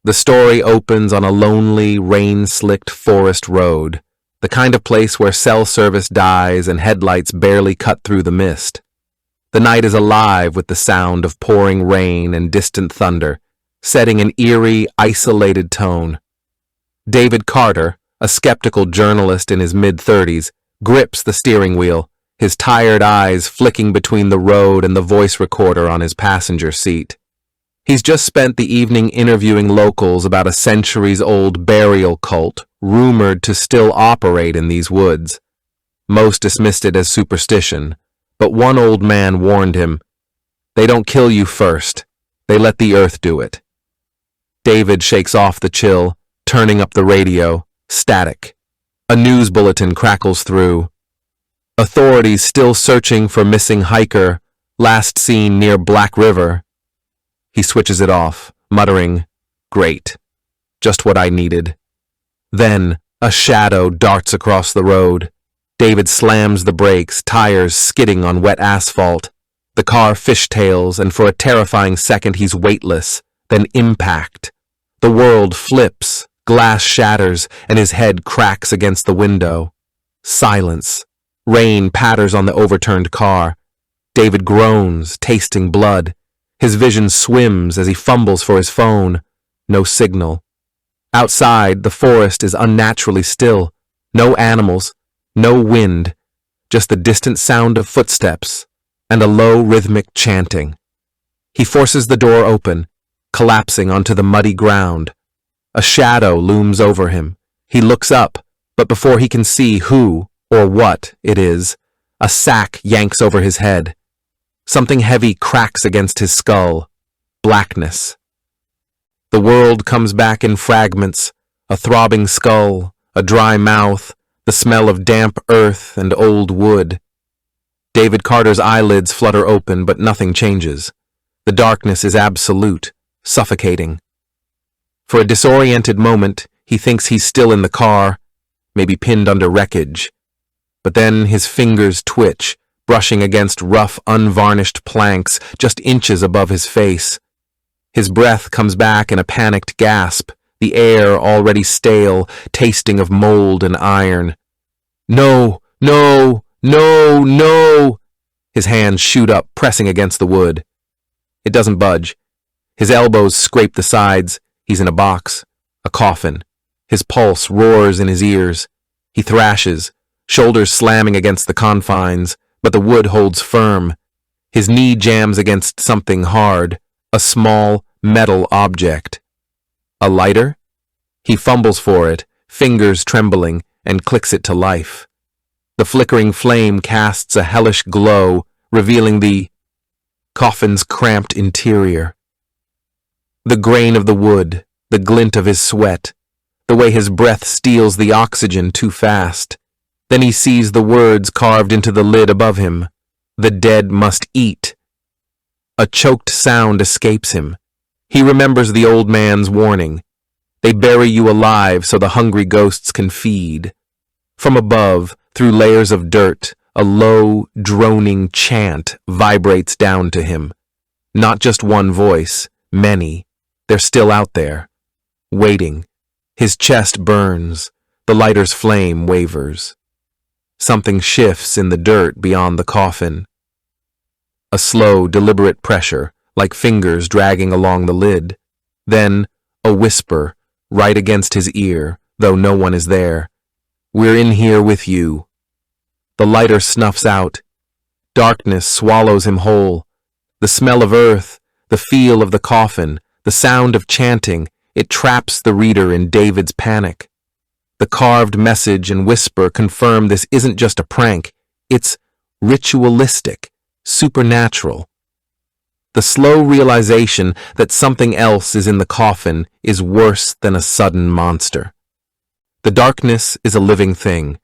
The story opens on a lonely, rain-slicked forest road, the kind of place where cell service dies and headlights barely cut through the mist. The night is alive with the sound of pouring rain and distant thunder, setting an eerie, isolated tone. David Carter, a skeptical journalist in his mid-30s, grips the steering wheel, his tired eyes flicking between the road and the voice recorder on his passenger seat. He's just spent the evening interviewing locals about a centuries-old burial cult rumored to still operate in these woods. Most dismissed it as superstition, but one old man warned him, "They don't kill you first. They let the earth do it." David shakes off the chill, turning up the radio, static. A news bulletin crackles through. Authorities still searching for missing hiker, last seen near Black River. He switches it off, muttering, "Great. Just what I needed." Then, a shadow darts across the road. David slams the brakes, tires skidding on wet asphalt. The car fishtails, and for a terrifying second he's weightless. Then impact. The world flips, glass shatters, and his head cracks against the window. Silence. Rain patters on the overturned car. David groans, tasting blood. His vision swims as he fumbles for his phone. No signal. Outside, the forest is unnaturally still. No animals, no wind, just the distant sound of footsteps and a low rhythmic chanting. He forces the door open, collapsing onto the muddy ground. A shadow looms over him. He looks up, but before he can see who or what it is, a sack yanks over his head. Something heavy cracks against his skull. Blackness. The world comes back in fragments, a throbbing skull, a dry mouth, the smell of damp earth and old wood. David Carter's eyelids flutter open, but nothing changes. The darkness is absolute, suffocating. For a disoriented moment, he thinks he's still in the car, maybe pinned under wreckage. But then his fingers twitch, brushing against rough, unvarnished planks just inches above his face. His breath comes back in a panicked gasp, the air already stale, tasting of mold and iron. No, no, no, no! His hands shoot up, pressing against the wood. It doesn't budge. His elbows scrape the sides. He's in a box, a coffin. His pulse roars in his ears. He thrashes, shoulders slamming against the confines, but the wood holds firm. His knee jams against something hard, a small metal object. A lighter? He fumbles for it, fingers trembling, and clicks it to life. The flickering flame casts a hellish glow, revealing the coffin's cramped interior. The grain of the wood, the glint of his sweat, the way his breath steals the oxygen too fast. Then he sees the words carved into the lid above him. The dead must eat. A choked sound escapes him. He remembers the old man's warning. They bury you alive so the hungry ghosts can feed. From above, through layers of dirt, a low, droning chant vibrates down to him. Not just one voice, many. They're still out there, waiting. His chest burns. The lighter's flame wavers. Something shifts in the dirt beyond the coffin. A slow, deliberate pressure, like fingers dragging along the lid. Then, a whisper, right against his ear, though no one is there. "We're in here with you." The lighter snuffs out. Darkness swallows him whole. The smell of earth, the feel of the coffin, the sound of chanting, it traps the reader in David's panic. The carved message and whisper confirm this isn't just a prank, it's ritualistic, supernatural. The slow realization that something else is in the coffin is worse than a sudden monster. The darkness is a living thing.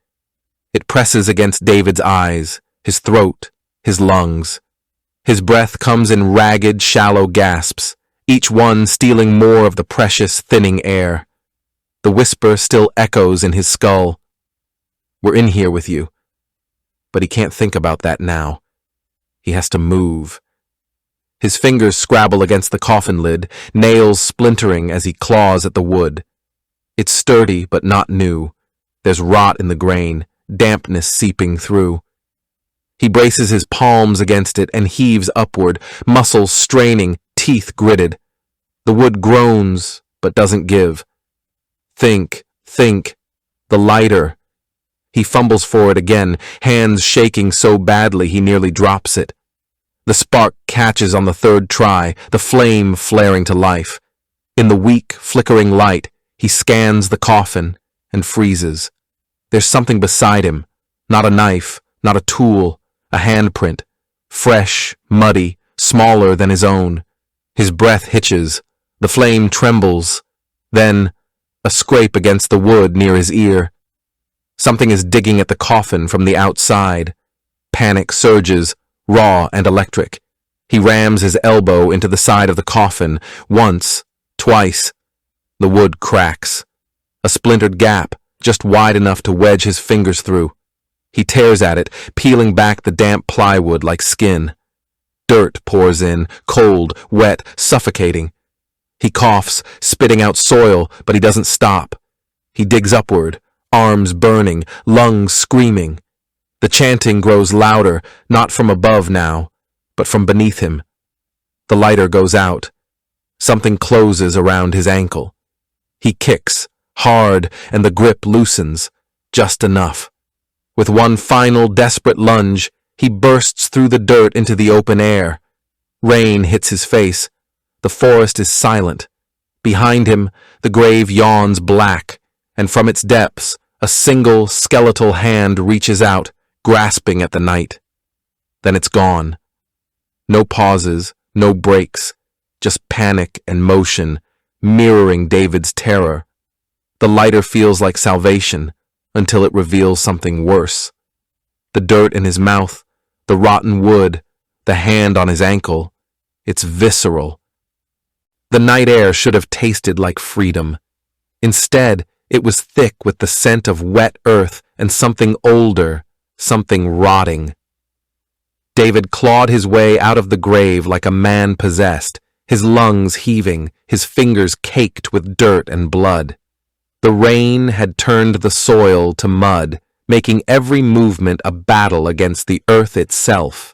It presses against David's eyes, his throat, his lungs. His breath comes in ragged, shallow gasps, each one stealing more of the precious, thinning air. The whisper still echoes in his skull. "We're in here with you." But he can't think about that now. He has to move. His fingers scrabble against the coffin lid, nails splintering as he claws at the wood. It's sturdy but not new. There's rot in the grain, dampness seeping through. He braces his palms against it and heaves upward, muscles straining, teeth gritted. The wood groans but doesn't give. Think. The lighter. He fumbles for it again, hands shaking so badly he nearly drops it. The spark catches on the third try, the flame flaring to life. In the weak, flickering light, he scans the coffin and freezes. There's something beside him. Not a knife, not a tool, a handprint. Fresh, muddy, smaller than his own. His breath hitches. The flame trembles. Then, a scrape against the wood near his ear. Something is digging at the coffin from the outside. Panic surges, raw and electric. He rams his elbow into the side of the coffin, once, twice. The wood cracks. A splintered gap, just wide enough to wedge his fingers through. He tears at it, peeling back the damp plywood like skin. Dirt pours in, cold, wet, suffocating. He coughs, spitting out soil, but he doesn't stop. He digs upward, arms burning, lungs screaming. The chanting grows louder, not from above now, but from beneath him. The lighter goes out. Something closes around his ankle. He kicks, hard, and the grip loosens, just enough. With one final desperate lunge, he bursts through the dirt into the open air. Rain hits his face. The forest is silent. Behind him, the grave yawns black, and from its depths, a single skeletal hand reaches out, grasping at the night. Then it's gone. No pauses, no breaks, just panic and motion, mirroring David's terror. The lighter feels like salvation, until it reveals something worse. The dirt in his mouth, the rotten wood, the hand on his ankle, it's visceral. The night air should have tasted like freedom. Instead, it was thick with the scent of wet earth and something older, something rotting. David clawed his way out of the grave like a man possessed, his lungs heaving, his fingers caked with dirt and blood. The rain had turned the soil to mud, making every movement a battle against the earth itself.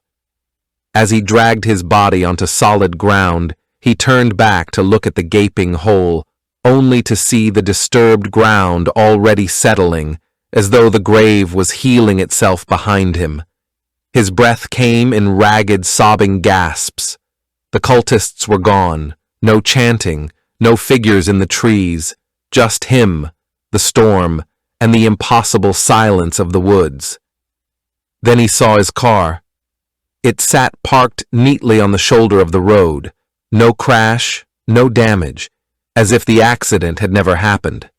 As he dragged his body onto solid ground, he turned back to look at the gaping hole, only to see the disturbed ground already settling, as though the grave was healing itself behind him. His breath came in ragged, sobbing gasps. The cultists were gone, no chanting, no figures in the trees, just him, the storm, and the impossible silence of the woods. Then he saw his car. It sat parked neatly on the shoulder of the road. No crash, no damage, as if the accident had never happened.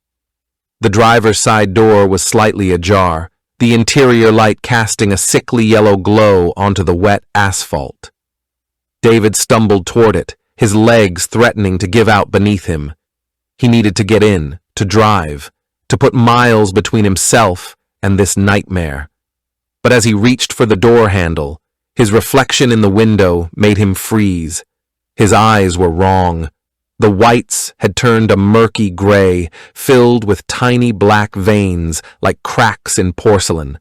The driver's side door was slightly ajar, the interior light casting a sickly yellow glow onto the wet asphalt. David stumbled toward it, his legs threatening to give out beneath him. He needed to get in, to drive, to put miles between himself and this nightmare. But as he reached for the door handle, his reflection in the window made him freeze. His eyes were wrong. The whites had turned a murky gray, filled with tiny black veins like cracks in porcelain.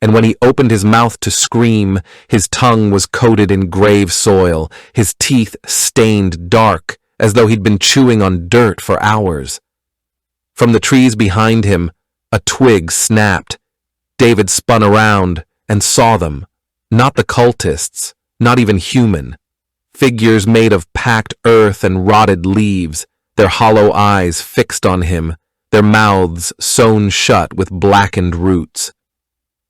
And when he opened his mouth to scream, his tongue was coated in grave soil, his teeth stained dark, as though he'd been chewing on dirt for hours. From the trees behind him, a twig snapped. David spun around and saw them. Not the cultists, not even human. Figures made of packed earth and rotted leaves, their hollow eyes fixed on him, their mouths sewn shut with blackened roots.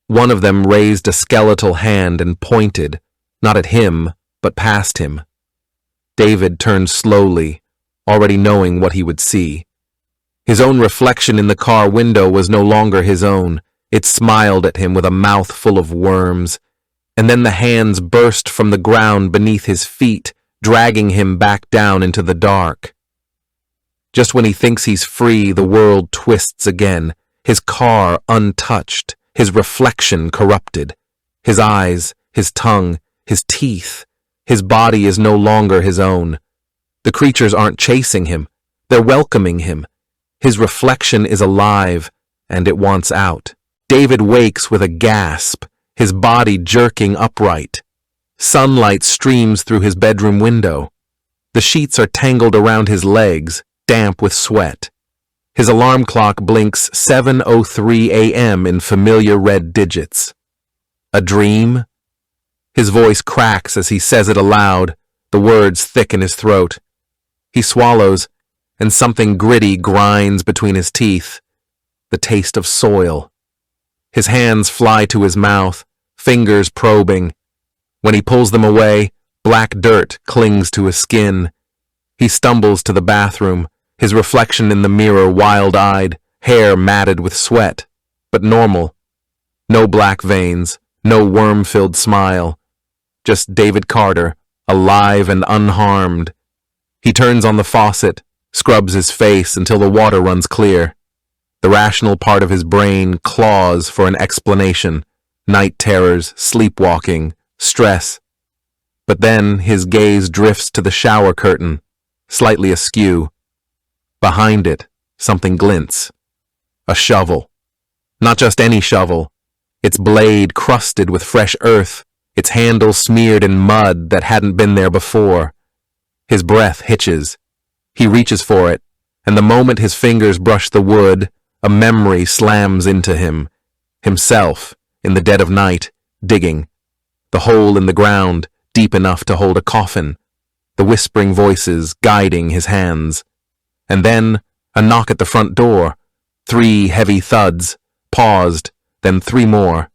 One of them raised a skeletal hand and pointed, not at him, but past him. David turned slowly, already knowing what he would see. His own reflection in the car window was no longer his own. It smiled at him with a mouth full of worms. And then the hands burst from the ground beneath his feet, dragging him back down into the dark. Just when he thinks he's free, the world twists again, his car untouched, his reflection corrupted. His eyes, his tongue, his teeth, His body is no longer his own. The creatures aren't chasing him. They're welcoming him. His reflection is alive, and it wants out. David wakes with a gasp, his body jerking upright. Sunlight streams through his bedroom window. The sheets are tangled around his legs, damp with sweat. His alarm clock blinks 7:03 a.m. in familiar red digits. A dream? His voice cracks as he says it aloud, the words thick in his throat. He swallows, and something gritty grinds between his teeth. The taste of soil. His hands fly to his mouth, fingers probing. When he pulls them away, black dirt clings to his skin. He stumbles to the bathroom, his reflection in the mirror wild-eyed, hair matted with sweat, but normal. No black veins, no worm-filled smile. Just David Carter, alive and unharmed. He turns on the faucet, scrubs his face until the water runs clear. The rational part of his brain claws for an explanation. Night terrors, sleepwalking, stress. But then his gaze drifts to the shower curtain, slightly askew. Behind it, something glints. A shovel. Not just any shovel. Its blade crusted with fresh earth, its handle smeared in mud that hadn't been there before. His breath hitches. He reaches for it, and the moment his fingers brush the wood, a memory slams into him. Himself, in the dead of night, digging. The hole in the ground, deep enough to hold a coffin. The whispering voices guiding his hands. And then, a knock at the front door. 3 heavy thuds, paused, then 3 more.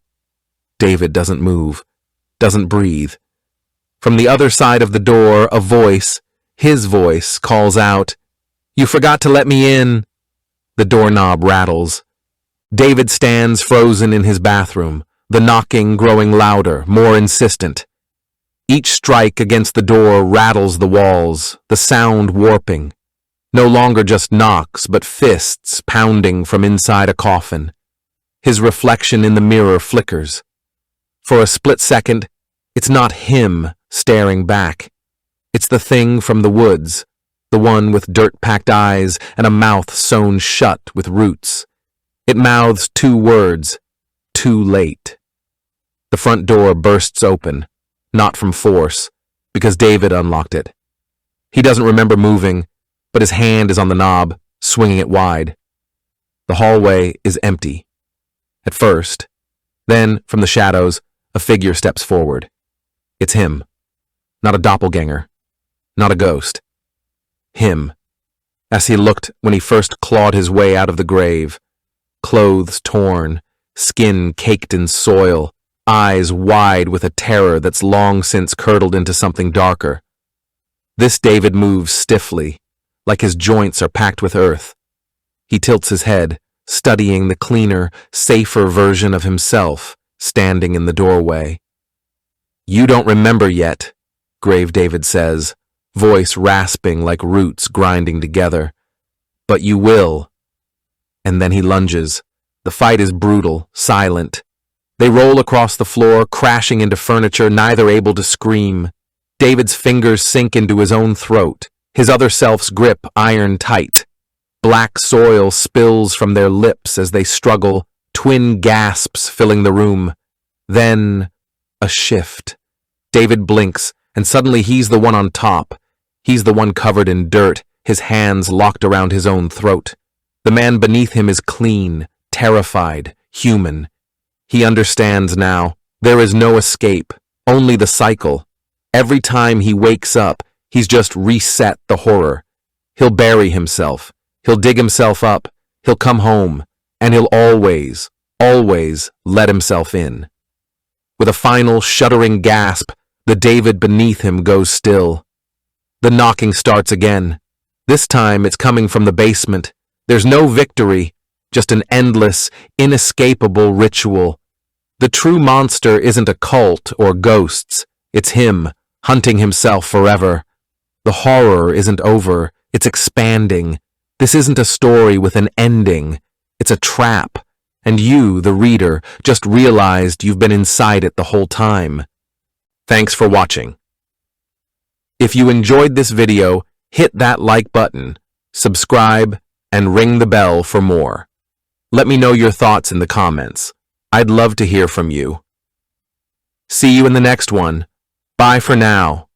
David doesn't move, doesn't breathe. From the other side of the door, a voice, his voice, calls out, "You forgot to let me in." The doorknob rattles. David stands frozen in his bathroom, the knocking growing louder, more insistent. Each strike against the door rattles the walls, the sound warping. No longer just knocks, but fists pounding from inside a coffin. His reflection in the mirror flickers. For a split second, it's not him staring back. It's the thing from the woods, the one with dirt-packed eyes and a mouth sewn shut with roots. It mouths 2 words, "Too late." The front door bursts open, not from force, because David unlocked it. He doesn't remember moving, but his hand is on the knob, swinging it wide. The hallway is empty. At first. Then, from the shadows, a figure steps forward. It's him. Not a doppelganger. Not a ghost. Him. As he looked when he first clawed his way out of the grave. Clothes torn, skin caked in soil, eyes wide with a terror that's long since curdled into something darker. This David moves stiffly, like his joints are packed with earth. He tilts his head, studying the cleaner, safer version of himself, standing in the doorway. "You don't remember yet," Grave David says, voice rasping like roots grinding together. "But you will." And then he lunges. The fight is brutal, silent. They roll across the floor, crashing into furniture, neither able to scream. David's fingers sink into his own throat, his other self's grip iron tight. Black soil spills from their lips as they struggle, twin gasps filling the room. Then, a shift. David blinks, and suddenly he's the one on top. He's the one covered in dirt, his hands locked around his own throat. The man beneath him is clean, terrified, human. He understands now. There is no escape, only the cycle. Every time he wakes up, he's just reset the horror. He'll bury himself. He'll dig himself up. He'll come home. And he'll always, always let himself in. With a final shuddering gasp, the David beneath him goes still. The knocking starts again. This time it's coming from the basement. There's no victory, just an endless, inescapable ritual. The true monster isn't a cult or ghosts. It's him, hunting himself forever. The horror isn't over. It's expanding. This isn't a story with an ending. It's a trap. And you, the reader, just realized you've been inside it the whole time. Thanks for watching. If you enjoyed this video, hit that like button, subscribe, and ring the bell for more. Let me know your thoughts in the comments. I'd love to hear from you. See you in the next one. Bye for now.